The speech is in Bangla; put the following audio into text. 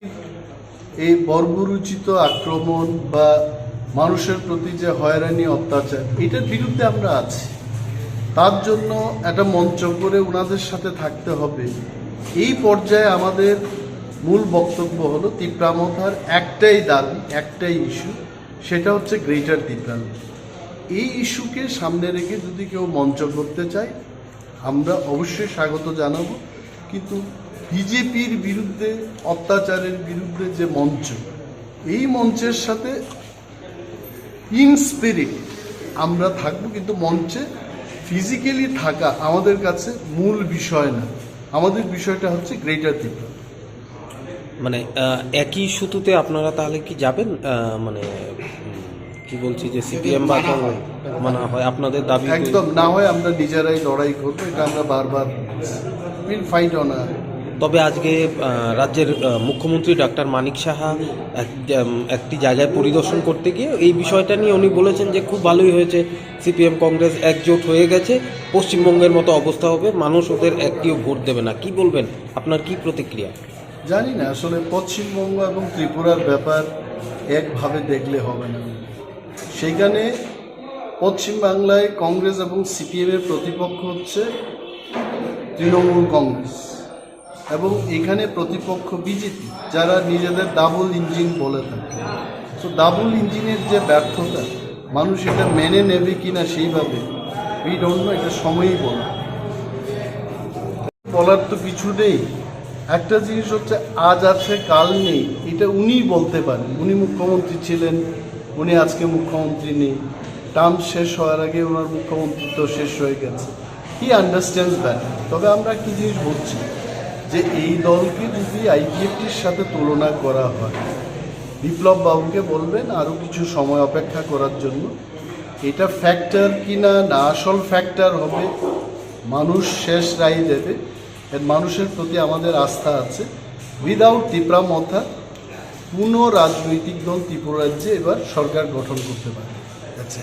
এই বর্বরোচিত আক্রমণ বা মানুষের প্রতি যে হয়রানি অত্যাচার এটার বিরুদ্ধে আমরা আছি। তার জন্য একটা মঞ্চ করে ওনাদের সাথে থাকতে হবে। এই পর্যায়ে আমাদের মূল বক্তব্য হলো তিপ্রামথার একটাই দাবি, একটাই ইস্যু, সেটা হচ্ছে গ্রেটার তিপ্রাম। এই ইস্যুকে সামনে রেখে যদি কেউ মঞ্চ করতে চায় আমরা অবশ্যই স্বাগত জানাবো, কিন্তু বিজেপির বিরুদ্ধে অত্যাচারের বিরুদ্ধে যে মঞ্চ, এই মঞ্চের সাথে ইন স্পিরিট আমরা থাকবো, কিন্তু মঞ্চে ফিজিক্যালি থাকা আমাদের কাছে মূল বিষয় না। আমাদের বিষয়টা হচ্ছে গ্রেটার ত্রিপুরা। মানে একই সুতুতে আপনারা তাহলে কি যাবেন? মানে কি বলছি যে সিপিএম বা মানে হয় আপনাদের দাবি একদম না হয় আমরা নিজেরাই লড়াই করবো, এটা আমরা বারবার উইল ফাইট অন। তবে আজকে রাজ্যের মুখ্যমন্ত্রী ডক্টর মানিক সাহা একটি জায়গায় পরিদর্শন করতে গিয়ে এই বিষয়টা নিয়ে উনি বলেছেন যে খুব ভালোই হয়েছে, সিপিএম কংগ্রেস একজোট হয়ে গেছে, পশ্চিমবঙ্গের মতো অবস্থা হবে, মানুষ ওদের একটিও ভোট দেবে না। কি বলবেন, আপনার কি প্রতিক্রিয়া? জানি না, আসলে পশ্চিমবঙ্গ এবং ত্রিপুরার ব্যাপার একভাবে দেখলে হবে না। সেখানে পশ্চিমবাংলায় কংগ্রেস এবং সিপিএমের প্রতিপক্ষ হচ্ছে তৃণমূল কংগ্রেস, এবং এখানে প্রতিপক্ষ বিজেপি, যারা নিজেদের ডাবল ইঞ্জিন বলে থাকে। তো ডাবল ইঞ্জিনের যে ব্যর্থতা, মানুষ এটা মেনে নেবে কিনা সেইভাবে উই ডোন্ট নো, এটা সময়ই বলার তো কিছু নেই। একটা জিনিস হচ্ছে আজ আছে কাল নেই, এটা উনিই বলতে পারেন। উনি মুখ্যমন্ত্রী ছিলেন, উনি আজকে মুখ্যমন্ত্রী নেই। টার্ম শেষ হওয়ার আগে ওনার মুখ্যমন্ত্রিত্ব শেষ হয়ে গেছে। হি আন্ডারস্ট্যান্ডস দ্যাট। তবে আমরা কি জিনিস বলছি যে এই দলকে যদি আইপিএফটির সাথে তুলনা করা হয়, বিপ্লব বাবুকে বলবেন আরও কিছু সময় অপেক্ষা করার জন্য। এটা ফ্যাক্টর কিনা না আসল ফ্যাক্টর হবে, মানুষ শেষ রায় দেবে। মানুষের প্রতি আমাদের আস্থা আছে। উইদাউট তিপ্রামথা কোনো রাজনৈতিক দল ত্রিপুরা রাজ্যে এবার সরকার গঠন করতে পারে। আচ্ছা।